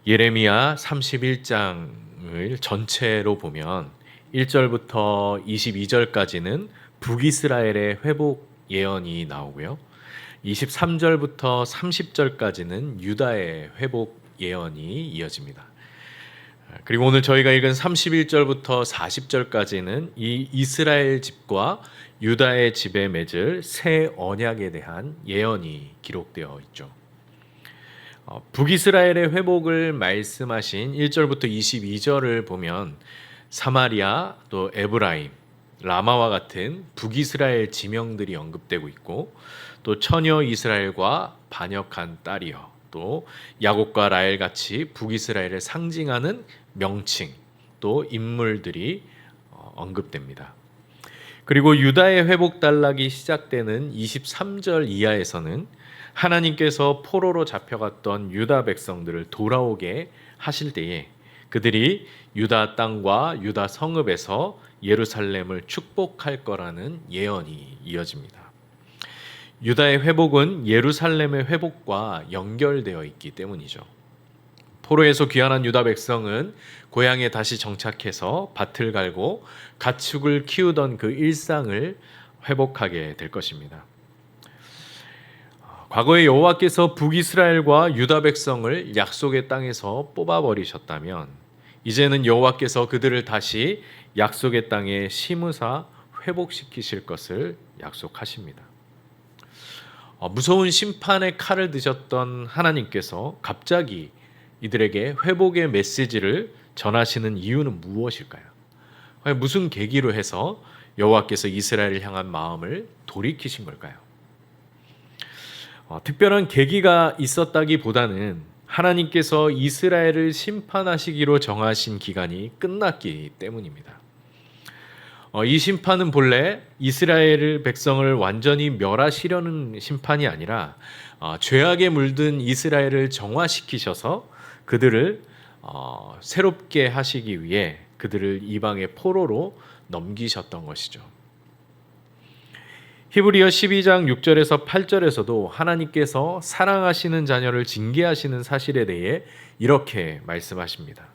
예레미야 31장을 전체로 보면 1절부터 22절까지는 북이스라엘의 회복 예언이 나오고요. 23절부터 30절까지는 유다의 회복 예언이 이어집니다. 그리고 오늘 저희가 읽은 31절부터 40절까지는 이 이스라엘 집과 유다의 집에 맺을 새 언약에 대한 예언이 기록되어 있죠. 북이스라엘의 회복을 말씀하신 1절부터 22절을 보면 사마리아, 또 에브라임, 라마와 같은 북이스라엘 지명들이 언급되고 있고, 또 처녀 이스라엘과 반역한 딸이여, 또 야곱과 라헬 같이 북이스라엘을 상징하는 명칭, 또 인물들이 언급됩니다. 그리고 유다의 회복 단락이 시작되는 23절 이하에서는 하나님께서 포로로 잡혀갔던 유다 백성들을 돌아오게 하실 때에 그들이 유다 땅과 유다 성읍에서 예루살렘을 축복할 거라는 예언이 이어집니다. 유다의 회복은 예루살렘의 회복과 연결되어 있기 때문이죠. 포로에서 귀환한 유다 백성은 고향에 다시 정착해서 밭을 갈고 가축을 키우던 그 일상을 회복하게 될 것입니다. 과거에 여호와께서 북이스라엘과 유다 백성을 약속의 땅에서 뽑아버리셨다면 이제는 여호와께서 그들을 다시 약속의 땅에 심으사 회복시키실 것을 약속하십니다. 무서운 심판의 칼을 드셨던 하나님께서 갑자기 이들에게 회복의 메시지를 전하시는 이유는 무엇일까요? 무슨 계기로 해서 여호와께서 이스라엘을 향한 마음을 돌이키신 걸까요? 특별한 계기가 있었다기보다는 하나님께서 이스라엘을 심판하시기로 정하신 기간이 끝났기 때문입니다. 이 심판은 본래 이스라엘 백성을 완전히 멸하시려는 심판이 아니라 죄악에 물든 이스라엘을 정화시키셔서 그들을 새롭게 하시기 위해 그들을 이방의 포로로 넘기셨던 것이죠. 히브리어 12장 6절에서 8절에서도 하나님께서 사랑하시는 자녀를 징계하시는 사실에 대해 이렇게 말씀하십니다.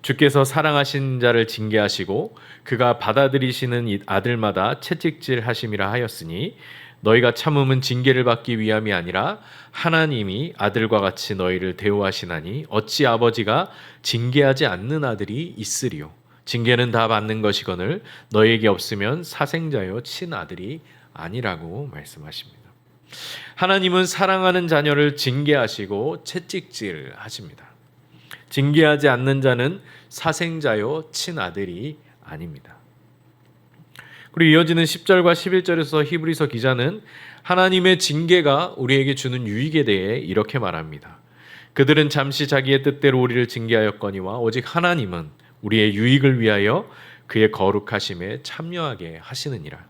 주께서 사랑하신 자를 징계하시고 그가 받아들이시는 아들마다 채찍질 하심이라 하였으니 너희가 참음은 징계를 받기 위함이 아니라 하나님이 아들과 같이 너희를 대우하시나니 어찌 아버지가 징계하지 않는 아들이 있으리요. 징계는 다 받는 것이거늘 너희에게 없으면 사생자요 친아들이 아니라고 말씀하십니다. 하나님은 사랑하는 자녀를 징계하시고 채찍질 하십니다. 징계하지 않는 자는 사생자요 친아들이 아닙니다. 그리고 이어지는 10절과 11절에서 히브리서 기자는 하나님의 징계가 우리에게 주는 유익에 대해 이렇게 말합니다. 그들은 잠시 자기의 뜻대로 우리를 징계하였거니와 오직 하나님은 우리의 유익을 위하여 그의 거룩하심에 참여하게 하시느니라.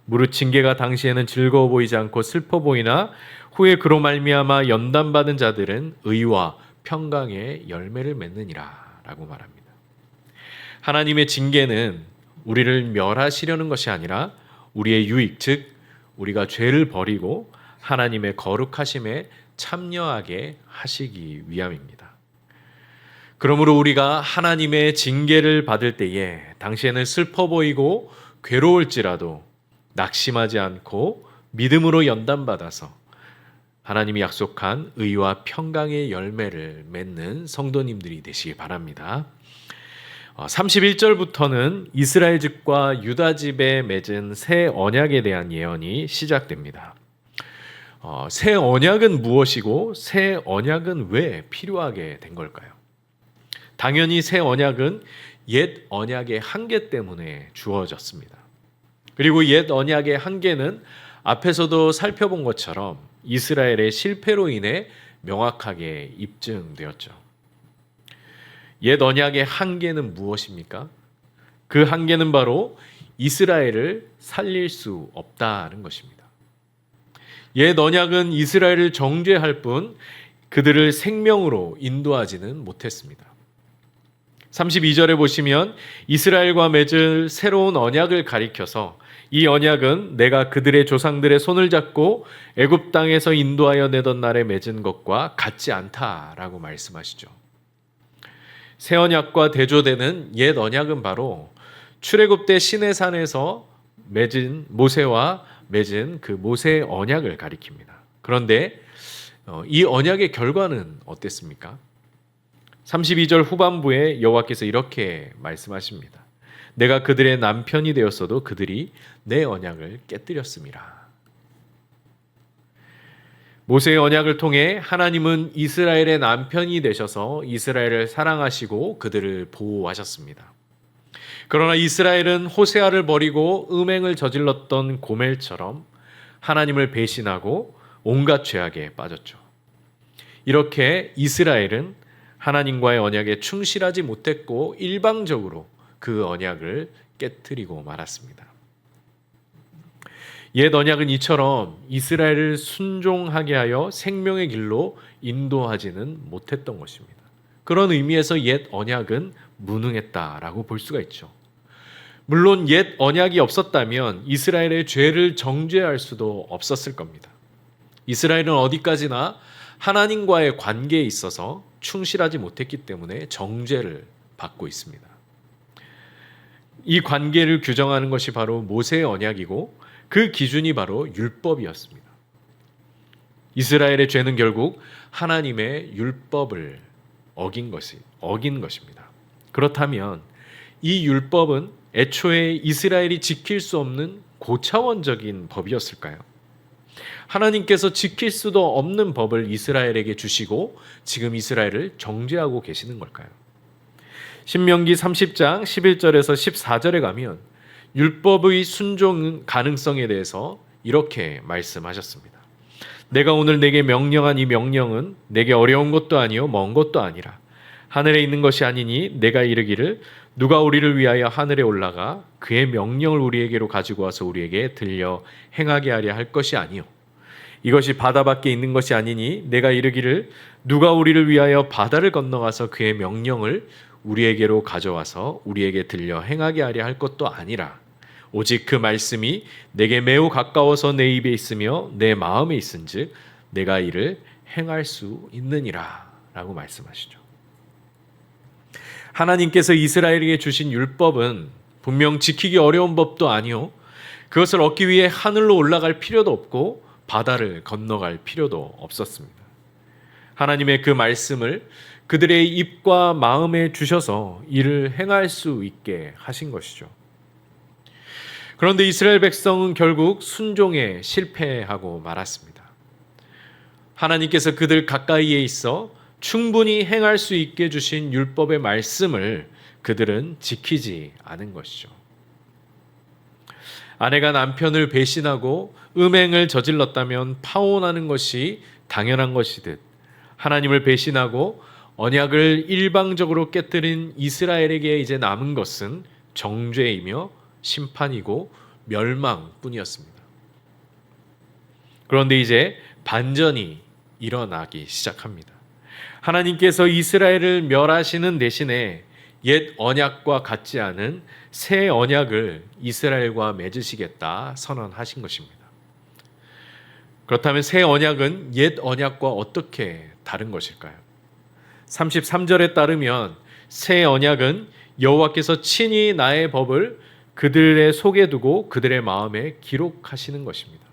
무릇 징계가 당시에는 즐거워 보이지 않고 슬퍼 보이나 후에 그로 말미암아 연단받은 자들은 의와 평강의 열매를 맺느니라 라고 말합니다. 하나님의 징계는 우리를 멸하시려는 것이 아니라 우리의 유익, 즉 우리가 죄를 버리고 하나님의 거룩하심에 참여하게 하시기 위함입니다. 그러므로 우리가 하나님의 징계를 받을 때에 당시에는 슬퍼 보이고 괴로울지라도 낙심하지 않고 믿음으로 연단받아서 하나님이 약속한 의와 평강의 열매를 맺는 성도님들이 되시기 바랍니다. 31절부터는 이스라엘 집과 유다 집에 맺은 새 언약에 대한 예언이 시작됩니다. 새 언약은 무엇이고 새 언약은 왜 필요하게 된 걸까요? 당연히 새 언약은 옛 언약의 한계 때문에 주어졌습니다. 그리고 옛 언약의 한계는 앞에서도 살펴본 것처럼 이스라엘의 실패로 인해 명확하게 입증되었죠. 옛 언약의 한계는 무엇입니까? 그 한계는 바로 이스라엘을 살릴 수 없다는 것입니다. 옛 언약은 이스라엘을 정죄할 뿐 그들을 생명으로 인도하지는 못했습니다. 32절에 보시면 이스라엘과 맺을 새로운 언약을 가리켜서 이 언약은 내가 그들의 조상들의 손을 잡고 애굽 땅에서 인도하여 내던 날에 맺은 것과 같지 않다라고 말씀하시죠. 새 언약과 대조되는 옛 언약은 바로 출애굽 때 시내산에서 맺은 모세와 맺은 그 모세의 언약을 가리킵니다. 그런데 이 언약의 결과는 어땠습니까? 32절 후반부에 여호와께서 이렇게 말씀하십니다. 내가 그들의 남편이 되었어도 그들이 내 언약을 깨뜨렸음이라. 모세의 언약을 통해 하나님은 이스라엘의 남편이 되셔서 이스라엘을 사랑하시고 그들을 보호하셨습니다. 그러나 이스라엘은 호세아를 버리고 음행을 저질렀던 고멜처럼 하나님을 배신하고 온갖 죄악에 빠졌죠. 이렇게 이스라엘은 하나님과의 언약에 충실하지 못했고 일방적으로 그 언약을 깨뜨리고 말았습니다. 옛 언약은 이처럼 이스라엘을 순종하게 하여 생명의 길로 인도하지는 못했던 것입니다. 그런 의미에서 옛 언약은 무능했다라고 볼 수가 있죠. 물론 옛 언약이 없었다면 이스라엘의 죄를 정죄할 수도 없었을 겁니다. 이스라엘은 어디까지나 하나님과의 관계에 있어서 충실하지 못했기 때문에 정죄를 받고 있습니다. 이 관계를 규정하는 것이 바로 모세의 언약이고 그 기준이 바로 율법이었습니다. 이스라엘의 죄는 결국 하나님의 율법을 어긴 것입니다. 그렇다면 이 율법은 애초에 이스라엘이 지킬 수 없는 고차원적인 법이었을까요? 하나님께서 지킬 수도 없는 법을 이스라엘에게 주시고 지금 이스라엘을 정죄하고 계시는 걸까요? 신명기 30장 11절에서 14절에 가면 율법의 순종 가능성에 대해서 이렇게 말씀하셨습니다. 내가 오늘 내게 명령한 이 명령은 내게 어려운 것도 아니요 먼 것도 아니라 하늘에 있는 것이 아니니 내가 이르기를 누가 우리를 위하여 하늘에 올라가 그의 명령을 우리에게로 가지고 와서 우리에게 들려 행하게 하려 할 것이 아니요 이것이 바다 밖에 있는 것이 아니니 내가 이르기를 누가 우리를 위하여 바다를 건너가서 그의 명령을 우리에게로 가져와서 우리에게 들려 행하게 하려 할 것도 아니라 오직 그 말씀이 내게 매우 가까워서 내 입에 있으며 내 마음에 있은즉 내가 이를 행할 수 있느니라 라고 말씀하시죠. 하나님께서 이스라엘에게 주신 율법은 분명 지키기 어려운 법도 아니요 그것을 얻기 위해 하늘로 올라갈 필요도 없고 바다를 건너갈 필요도 없었습니다. 하나님의 그 말씀을 그들의 입과 마음에 주셔서 이를 행할 수 있게 하신 것이죠. 그런데 이스라엘 백성은 결국 순종에 실패하고 말았습니다. 하나님께서 그들 가까이에 있어 충분히 행할 수 있게 주신 율법의 말씀을 그들은 지키지 않은 것이죠. 아내가 남편을 배신하고 음행을 저질렀다면 파혼하는 것이 당연한 것이듯 하나님을 배신하고 언약을 일방적으로 깨뜨린 이스라엘에게 이제 남은 것은 정죄이며 심판이고 멸망뿐이었습니다. 그런데 이제 반전이 일어나기 시작합니다. 하나님께서 이스라엘을 멸하시는 대신에 옛 언약과 같지 않은 새 언약을 이스라엘과 맺으시겠다 선언하신 것입니다. 그렇다면 새 언약은 옛 언약과 어떻게 다른 것일까요? 33절에 따르면 새 언약은 여호와께서 친히 나의 법을 그들의 속에 두고 그들의 마음에 기록하시는 것입니다.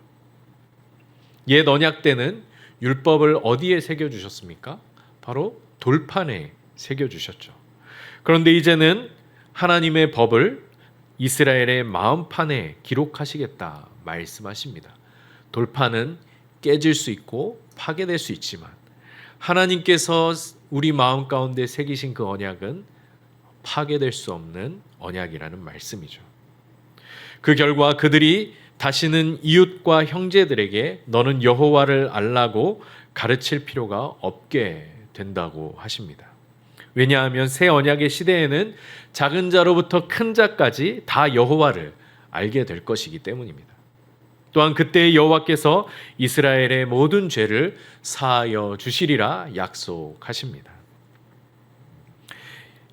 옛 언약 때는 율법을 어디에 새겨주셨습니까? 바로 돌판에 새겨주셨죠. 그런데 이제는 하나님의 법을 이스라엘의 마음판에 기록하시겠다 말씀하십니다. 돌판은 깨질 수 있고 파괴될 수 있지만 하나님께서 우리 마음 가운데 새기신 그 언약은 파괴될 수 없는 언약이라는 말씀이죠. 그 결과 그들이 다시는 이웃과 형제들에게 너는 여호와를 알라고 가르칠 필요가 없게 된다고 하십니다. 왜냐하면 새 언약의 시대에는 작은 자로부터 큰 자까지 다 여호와를 알게 될 것이기 때문입니다. 또한 그때 여호와께서 이스라엘의 모든 죄를 사하여 주시리라 약속하십니다.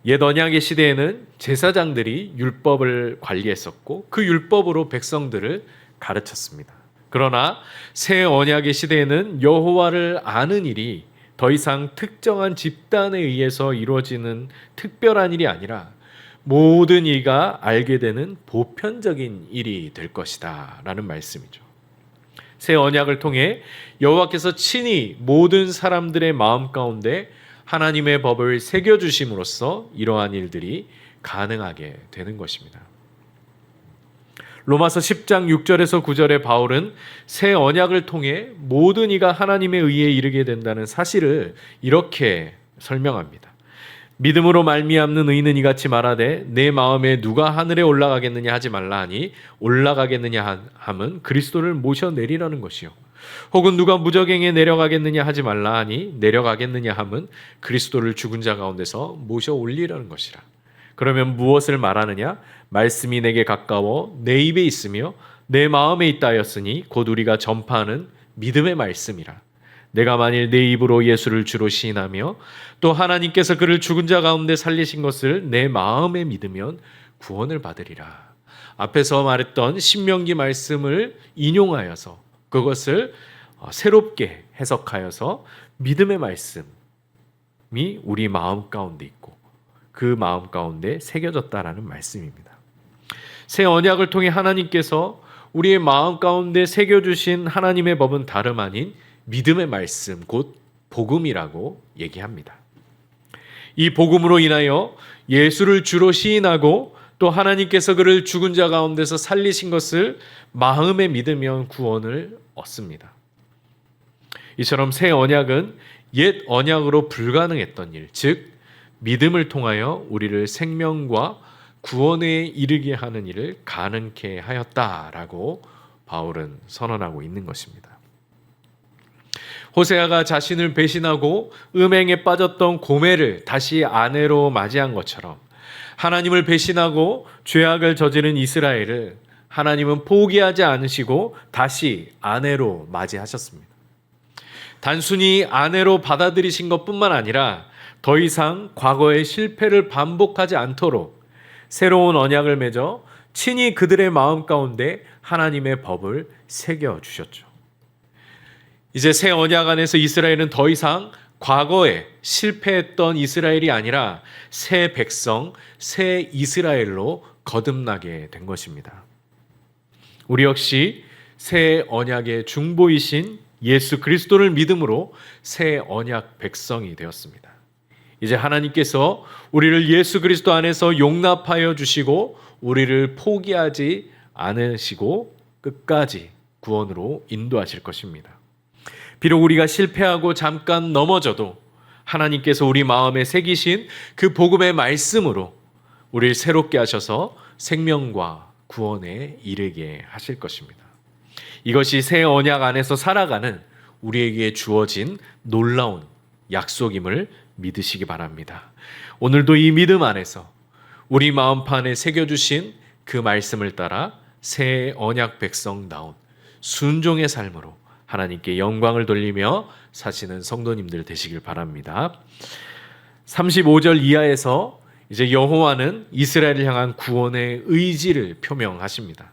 옛 언약의 시대에는 제사장들이 율법을 관리했었고 그 율법으로 백성들을 가르쳤습니다. 그러나 새 언약의 시대에는 여호와를 아는 일이 더 이상 특정한 집단에 의해서 이루어지는 특별한 일이 아니라 모든 이가 알게 되는 보편적인 일이 될 것이다 라는 말씀이죠. 새 언약을 통해 여호와께서 친히 모든 사람들의 마음 가운데 하나님의 법을 새겨주심으로써 이러한 일들이 가능하게 되는 것입니다. 로마서 10장 6절에서 9절에 바울은 새 언약을 통해 모든 이가 하나님에 의해 이르게 된다는 사실을 이렇게 설명합니다. 믿음으로 말미암는 의는 이같이 말하되 내 마음에 누가 하늘에 올라가겠느냐 하지 말라 하니 올라가겠느냐 함은 그리스도를 모셔내리라는 것이요 혹은 누가 무저갱에 내려가겠느냐 하지 말라 하니 내려가겠느냐 함은 그리스도를 죽은 자 가운데서 모셔 올리라는 것이라. 그러면 무엇을 말하느냐? 말씀이 내게 가까워 내 입에 있으며 내 마음에 있다 하였으니 곧 우리가 전파하는 믿음의 말씀이라. 내가 만일 내 입으로 예수를 주로 시인하며 또 하나님께서 그를 죽은 자 가운데 살리신 것을 내 마음에 믿으면 구원을 받으리라. 앞에서 말했던 신명기 말씀을 인용하여서 그것을 새롭게 해석하여서 믿음의 말씀이 우리 마음 가운데 있고 그 마음 가운데 새겨졌다라는 말씀입니다. 새 언약을 통해 하나님께서 우리의 마음 가운데 새겨주신 하나님의 법은 다름 아닌 믿음의 말씀, 곧 복음이라고 얘기합니다. 이 복음으로 인하여 예수를 주로 시인하고 또 하나님께서 그를 죽은 자 가운데서 살리신 것을 마음에 믿으면 구원을 얻습니다. 이처럼 새 언약은 옛 언약으로 불가능했던 일, 즉 믿음을 통하여 우리를 생명과 구원에 이르게 하는 일을 가능케 하였다라고 바울은 선언하고 있는 것입니다. 호세아가 자신을 배신하고 음행에 빠졌던 고멜을 다시 아내로 맞이한 것처럼 하나님을 배신하고 죄악을 저지른 이스라엘을 하나님은 포기하지 않으시고 다시 아내로 맞이하셨습니다. 단순히 아내로 받아들이신 것뿐만 아니라 더 이상 과거의 실패를 반복하지 않도록 새로운 언약을 맺어 친히 그들의 마음 가운데 하나님의 법을 새겨주셨죠. 이제 새 언약 안에서 이스라엘은 더 이상 과거에 실패했던 이스라엘이 아니라 새 백성, 새 이스라엘로 거듭나게 된 것입니다. 우리 역시 새 언약의 중보이신 예수 그리스도를 믿음으로 새 언약 백성이 되었습니다. 이제 하나님께서 우리를 예수 그리스도 안에서 용납하여 주시고 우리를 포기하지 않으시고 끝까지 구원으로 인도하실 것입니다. 비록 우리가 실패하고 잠깐 넘어져도 하나님께서 우리 마음에 새기신 그 복음의 말씀으로 우리를 새롭게 하셔서 생명과 구원에 이르게 하실 것입니다. 이것이 새 언약 안에서 살아가는 우리에게 주어진 놀라운 약속임을 믿으시기 바랍니다. 오늘도 이 믿음 안에서 우리 마음판에 새겨주신 그 말씀을 따라 새 언약 백성다운 순종의 삶으로 하나님께 영광을 돌리며 사시는 성도님들 되시길 바랍니다. 35절 이하에서 이제 여호와는 이스라엘을 향한 구원의 의지를 표명하십니다.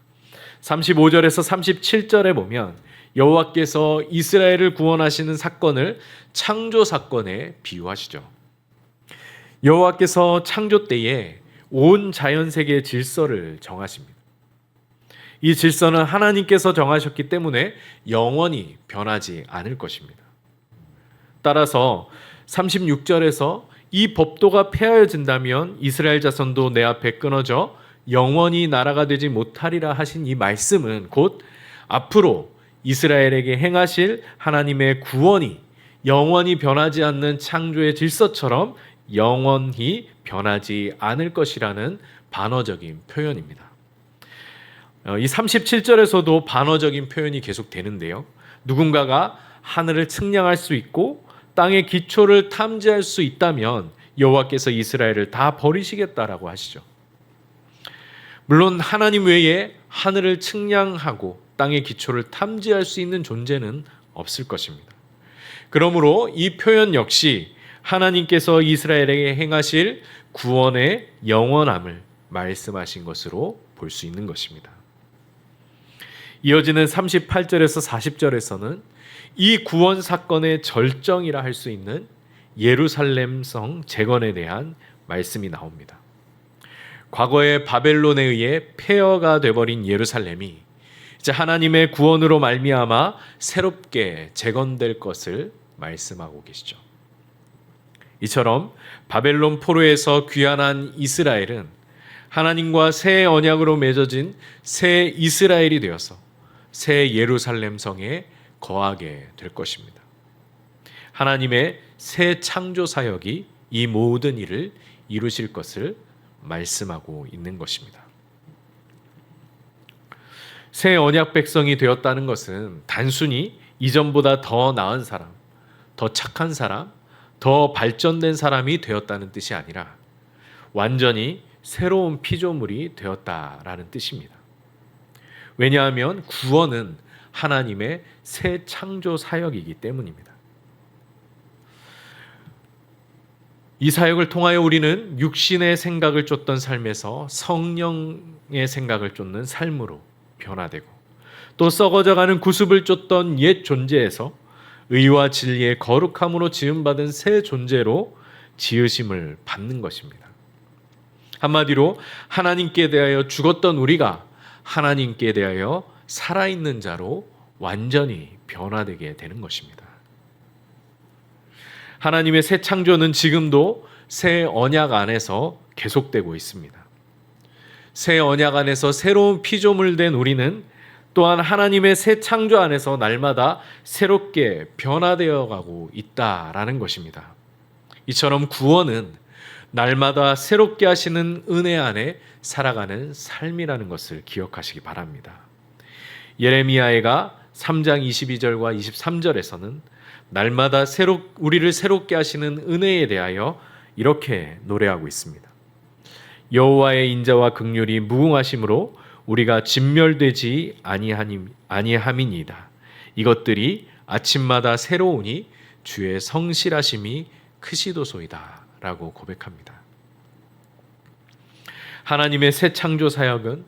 35절에서 37절에 보면 여호와께서 이스라엘을 구원하시는 사건을 창조 사건에 비유하시죠. 여호와께서 창조 때에 온 자연 세계의 질서를 정하십니다. 이 질서는 하나님께서 정하셨기 때문에 영원히 변하지 않을 것입니다. 따라서 36절에서 이 법도가 폐하여진다면 이스라엘 자손도 내 앞에 끊어져 영원히 나라가 되지 못하리라 하신 이 말씀은 곧 앞으로 이스라엘에게 행하실 하나님의 구원이 영원히 변하지 않는 창조의 질서처럼 영원히 변하지 않을 것이라는 반어적인 표현입니다. 이 37절에서도 반어적인 표현이 계속되는데요. 누군가가 하늘을 측량할 수 있고 땅의 기초를 탐지할 수 있다면 여호와께서 이스라엘을 다 버리시겠다라고 하시죠. 물론 하나님 외에 하늘을 측량하고 땅의 기초를 탐지할 수 있는 존재는 없을 것입니다. 그러므로 이 표현 역시 하나님께서 이스라엘에게 행하실 구원의 영원함을 말씀하신 것으로 볼 수 있는 것입니다. 이어지는 38절에서 40절에서는 이 구원 사건의 절정이라 할 수 있는 예루살렘성 재건에 대한 말씀이 나옵니다. 과거에 바벨론에 의해 폐허가 되어버린 예루살렘이 이제 하나님의 구원으로 말미암아 새롭게 재건될 것을 말씀하고 계시죠. 이처럼 바벨론 포로에서 귀환한 이스라엘은 하나님과 새 언약으로 맺어진 새 이스라엘이 되어서 새 예루살렘 성에 거하게 될 것입니다. 하나님의 새 창조 사역이 이 모든 일을 이루실 것을 말씀하고 있는 것입니다. 새 언약 백성이 되었다는 것은 단순히 이전보다 더 나은 사람, 더 착한 사람, 더 발전된 사람이 되었다는 뜻이 아니라 완전히 새로운 피조물이 되었다라는 뜻입니다. 왜냐하면 구원은 하나님의 새 창조 사역이기 때문입니다. 이 사역을 통하여 우리는 육신의 생각을 쫓던 삶에서 성령의 생각을 쫓는 삶으로 변화되고 또 썩어져가는 구습을 쫓던 옛 존재에서 의와 진리의 거룩함으로 지음받은 새 존재로 지으심을 받는 것입니다. 한마디로 하나님께 대하여 죽었던 우리가 하나님께 대하여 살아있는 자로 완전히 변화되게 되는 것입니다. 하나님의 새 창조는 지금도 새 언약 안에서 계속되고 있습니다. 새 언약 안에서 새로운 피조물 된 우리는 또한 하나님의 새 창조 안에서 날마다 새롭게 변화되어 가고 있다라는 것입니다. 이처럼 구원은 날마다 새롭게 하시는 은혜 안에 살아가는 삶이라는 것을 기억하시기 바랍니다. 예레미야가 3장 22절과 23절에서는 날마다 우리를 새롭게 하시는 은혜에 대하여 이렇게 노래하고 있습니다. 여호와의 인자와 긍휼이 무궁하심으로 우리가 진멸되지 아니함이니이다. 이것들이 아침마다 새로우니 주의 성실하심이 크시도소이다 라고 고백합니다. 하나님의 새 창조 사역은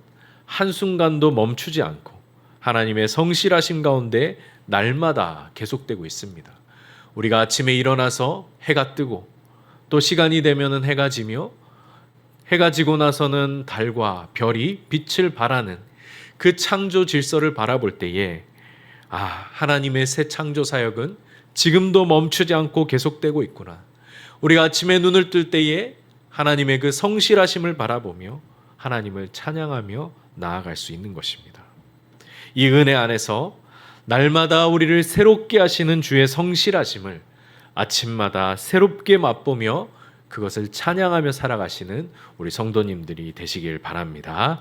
한순간도 멈추지 않고 하나님의 성실하심 가운데 날마다 계속되고 있습니다. 우리가 아침에 일어나서 해가 뜨고 또 시간이 되면 해가 지며 해가 지고 나서는 달과 별이 빛을 발하는 그 창조 질서를 바라볼 때에 하나님의 새 창조 사역은 지금도 멈추지 않고 계속되고 있구나. 우리가 아침에 눈을 뜰 때에 하나님의 그 성실하심을 바라보며 하나님을 찬양하며 나아갈 수 있는 것입니다. 이 은혜 안에서 날마다 우리를 새롭게 하시는 주의 성실하심을 아침마다 새롭게 맛보며 그것을 찬양하며 살아가시는 우리 성도님들이 되시길 바랍니다.